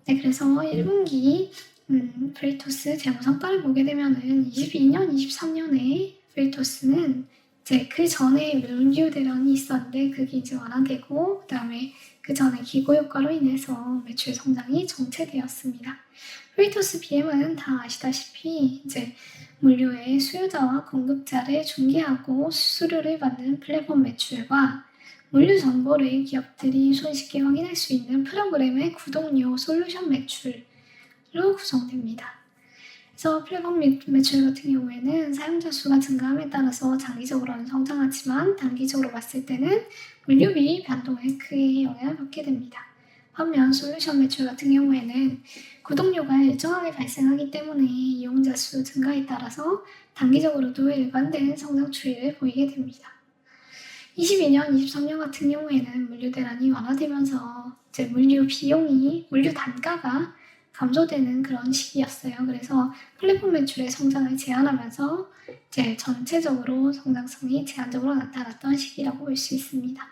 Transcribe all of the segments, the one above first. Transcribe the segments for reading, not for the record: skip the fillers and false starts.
네, 그래서 1분기 프레이토스 재무 성과를 보게 되면은 22년, 23년에 프레이토스는 이제 그 전에 물류 대란이 있었는데 그게 이제 완화되고 그다음에 그 전에 기고 효과로 인해서 매출 성장이 정체되었습니다. 프레이토스 BM은 다 아시다시피 이제 물류의 수요자와 공급자를 중개하고 수수료를 받는 플랫폼 매출과 물류 정보를 기업들이 손쉽게 확인할 수 있는 프로그램의 구독료 솔루션 매출로 구성됩니다. 그래서 플랫폼 매출 같은 경우에는 사용자 수가 증가함에 따라서 장기적으로는 성장하지만 단기적으로 봤을 때는 물류비 변동에 크게 영향을 받게 됩니다. 반면 솔루션 매출 같은 경우에는 구독료가 일정하게 발생하기 때문에 이용자 수 증가에 따라서 단기적으로도 일관된 성장 추이를 보이게 됩니다. 22년, 23년 같은 경우에는 물류 대란이 완화되면서 이제 물류 단가가 감소되는 그런 시기였어요. 그래서 플랫폼 매출의 성장을 제한하면서 이제 전체적으로 성장성이 제한적으로 나타났던 시기라고 볼 수 있습니다.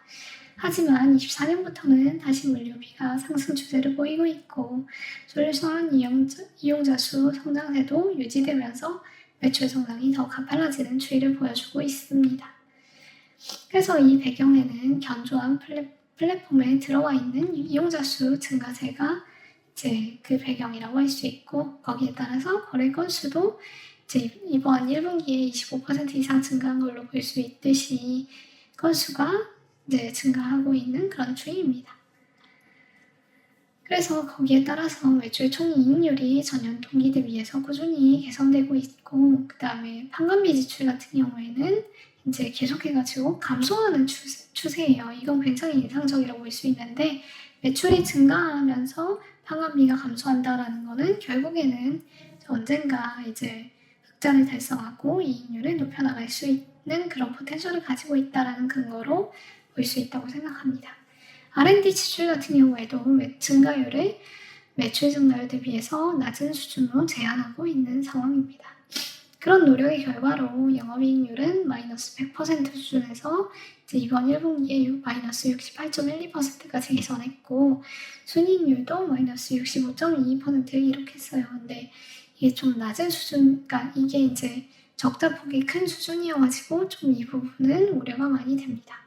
하지만 24년부터는 다시 물류비가 상승 추세를 보이고 있고 솔루션 이용자 수 성장세도 유지되면서 매출 성장이 더 가팔라지는 추이를 보여주고 있습니다. 그래서 이 배경에는 견조한 플랫폼에 들어와 있는 이용자 수 증가세가 이제 그 배경이라고 할 수 있고 거기에 따라서 거래 건수도 이제 이번 1분기에 25% 이상 증가한 걸로 볼 수 있듯이 건수가 이제 증가하고 있는 그런 추이입니다. 그래서 거기에 따라서 매출 총이익률이 전년 동기 대비해서 꾸준히 개선되고 있고 그 다음에 판관비 지출 같은 경우에는 이제 계속해가지고 감소하는 추세예요. 이건 굉장히 인상적이라고 볼 수 있는데 매출이 증가하면서 판관비가 감소한다라는 거는 결국에는 언젠가 이제 흑자를 달성하고 이익률을 높여나갈 수 있는 그런 포텐셜을 가지고 있다라는 근거로 볼 수 있다고 생각합니다. R&D 지출 같은 경우에도 증가율을 매출 증가율 대비해서 낮은 수준으로 제한하고 있는 상황입니다. 그런 노력의 결과로 영업이익률은 마이너스 100% 수준에서 이제 이번 1분기에 마이너스 68.12%까지 개선했고 순이익률도 마이너스 65.22%를 기록했어요. 근데 이게 좀 낮은 수준, 그러니까 이게 이제 적자폭이 큰 수준이어가지고 좀 이 부분은 우려가 많이 됩니다.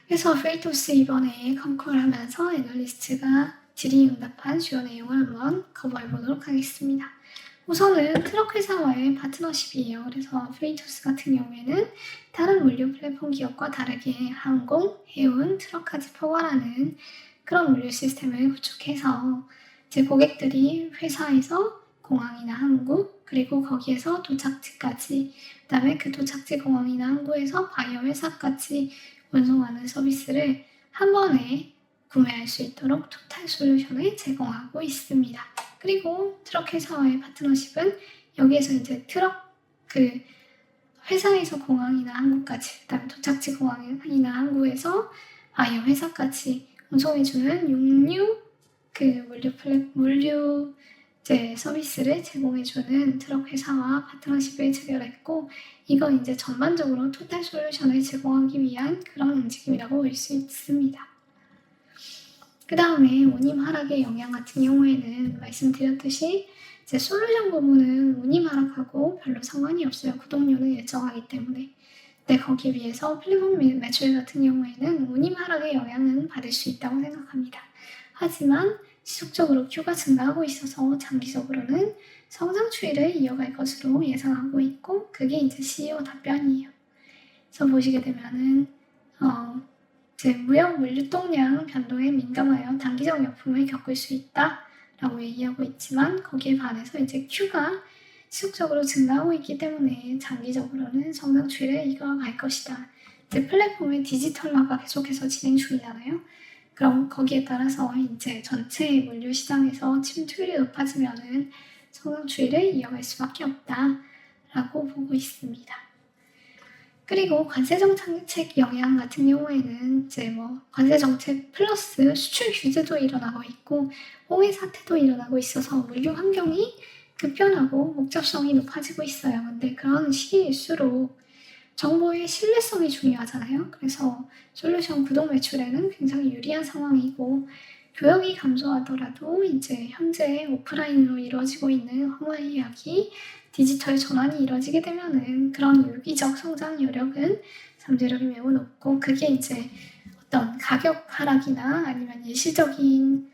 그래서 프레이토스 이번에 컨콜 하면서 애널리스트가 질의응답한 주요 내용을 한번 커버해 보도록 하겠습니다. 우선은 트럭 회사와의 파트너십이에요. 그래서 프레이토스 같은 경우에는 다른 물류 플랫폼 기업과 다르게 항공, 해운, 트럭까지 포괄하는 그런 물류 시스템을 구축해서 제 고객들이 회사에서 공항이나 항구 그리고 거기에서 도착지까지 그 다음에 그 도착지 공항이나 항구에서 바이어 회사까지 운송하는 서비스를 한 번에 구매할 수 있도록 토탈 솔루션을 제공하고 있습니다. 그리고 트럭 회사와의 파트너십은 여기에서 이제 트럭 회사에서 공항이나 항구까지 그다음에 도착지 공항이나 항구에서 바이어 회사까지 운송해주는 육류 물류 이제 서비스를 제공해주는 트럭 회사와 파트너십을 체결했고 이건 이제 전반적으로 토탈 솔루션을 제공하기 위한 그런 움직임이라고 볼 수 있습니다. 그 다음에 운임 하락의 영향 같은 경우에는 말씀드렸듯이 이제 솔루션 부분은 운임 하락하고 별로 상관이 없어요. 구독료는 일정하기 때문에. 근데 거기에 비해서 플랫폼 매출 같은 경우에는 운임 하락의 영향은 받을 수 있다고 생각합니다. 하지만 지속적으로 큐가 증가하고 있어서 장기적으로는 성장 추이를 이어갈 것으로 예상하고 있고 그게 이제 CEO 답변이에요. 그래서 보시게 되면은 이제 무역 물류동량 변동에 민감하여 단기적 역풍을 겪을 수 있다라고 얘기하고 있지만 거기에 반해서 이제 큐가 지속적으로 증가하고 있기 때문에 장기적으로는 성장 추이를 이어갈 것이다. 이제 플랫폼의 디지털화가 계속해서 진행 중이잖아요. 그럼 거기에 따라서 이제 전체 물류 시장에서 침투율이 높아지면은 성장 추이를 이어갈 수밖에 없다라고 보고 있습니다. 그리고 관세 정책 영향 같은 경우에는 이제 관세 정책 플러스 수출 규제도 일어나고 있고 홍해 사태도 일어나고 있어서 물류 환경이 급변하고 복잡성이 높아지고 있어요. 근데 그런 시기일수록 정보의 신뢰성이 중요하잖아요. 그래서 솔루션 구독 매출에는 굉장히 유리한 상황이고 교역이 감소하더라도 이제 현재 오프라인으로 이루어지고 있는 황화 예약이 디지털 전환이 이루어지게 되면은 그런 유기적 성장 여력은 잠재력이 매우 높고 그게 이제 어떤 가격 하락이나 아니면 일시적인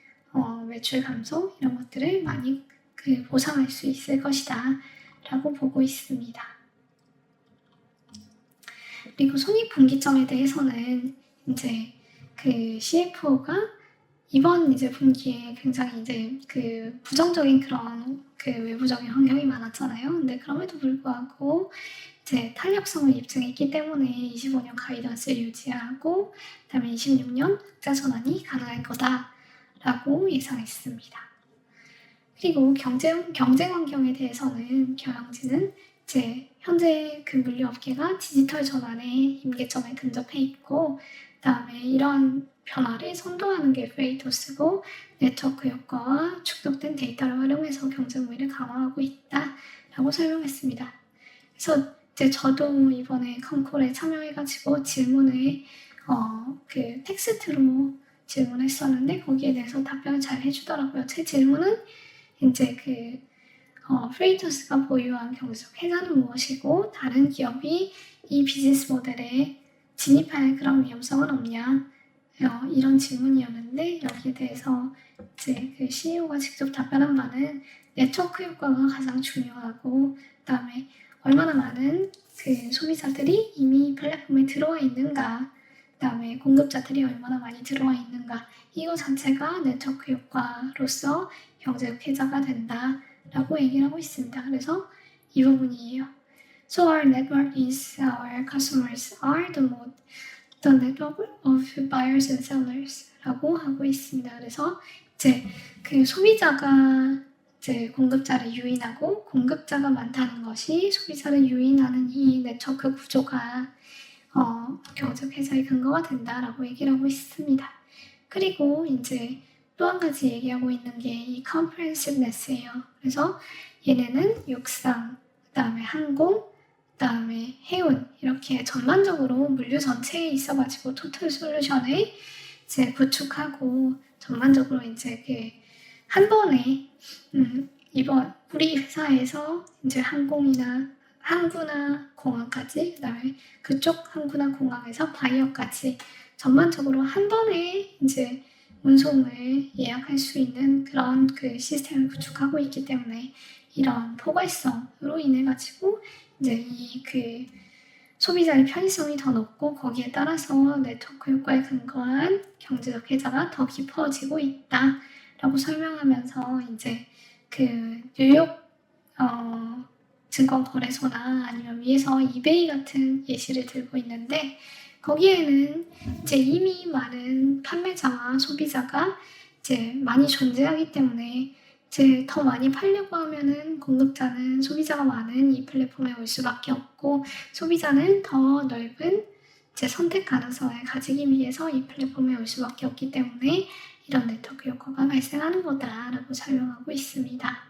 매출 감소 이런 것들을 많이 보상할 수 있을 것이다 라고 보고 있습니다. 그리고 손익분기점에 대해서는 이제 CFO가 이번 이제 분기에 굉장히 이제 부정적인 그런 외부적인 환경이 많았잖아요. 근데 그럼에도 불구하고 이제 탄력성을 입증했기 때문에 25년 가이던스를 유지하고 그다음에 26년 흑자 전환이 가능할 거다라고 예상했습니다. 그리고 경쟁 환경에 대해서는 경영진은 이제 현재 물류업계가 디지털 전환의 임계점에 근접해 있고 그다음에 이런 변화를 선도하는 게 페이토스고 네트워크 효과와 축적된 데이터를 활용해서 경쟁 우위를 강화하고 있다라고 설명했습니다. 그래서 이제 저도 이번에 컨콜에 참여해가지고 질문을 텍스트로 질문했었는데 거기에 대해서 답변을 잘 해주더라고요. 제 질문은 이제 프레이토스가 보유한 경제적 혜자는 무엇이고 다른 기업이 이 비즈니스 모델에 진입할 그런 위험성은 없냐 이런 질문이었는데 여기에 대해서 이제 CEO가 직접 답변한 바는 네트워크 효과가 가장 중요하고 그다음에 얼마나 많은 소비자들이 이미 플랫폼에 들어와 있는가 그다음에 공급자들이 얼마나 많이 들어와 있는가 이거 자체가 네트워크 효과로서 경제적 혜자가 된다라고 얘기를 하고 있습니다. 그래서 이 부분이에요. So our network is our customers are the network of buyers and sellers라고 하고 있습니다. 그래서 이제 소비자가 이제 공급자를 유인하고 공급자가 많다는 것이 소비자를 유인하는 이 네트워크 구조가 경제적 혜자의 근거가 된다라고 얘기를 하고 있습니다. 그리고 이제 또 한 가지 얘기하고 있는 게 이 comprehensiveness예요. 그래서 얘네는 육상, 그다음에 항공, 그다음에 해운 이렇게 전반적으로 물류 전체에 있어가지고 토탈 솔루션을 이제 구축하고 전반적으로 이제 한 번에 이번 우리 회사에서 이제 항구나 공항까지 그다음에 그쪽 항구나 공항에서 바이어까지 전반적으로 한 번에 이제 운송을 예약할 수 있는 그런 시스템을 구축하고 있기 때문에 이런 포괄성으로 인해 가지고 이제 이 소비자의 편의성이 더 높고 거기에 따라서 네트워크 효과에 근거한 경제적 혜자가 더 깊어지고 있다라고 설명하면서 이제 뉴욕 증권거래소나 아니면 위에서 이베이 같은 예시를 들고 있는데 거기에는 이제 이미 많은 판매자와 소비자가 이제 많이 존재하기 때문에 이제 더 많이 팔려고 하면은 공급자는 소비자가 많은 이 플랫폼에 올 수밖에 없고 소비자는 더 넓은 이제 선택 가능성을 가지기 위해서 이 플랫폼에 올 수밖에 없기 때문에 이런 네트워크 효과가 발생하는 거다라고 설명하고 있습니다.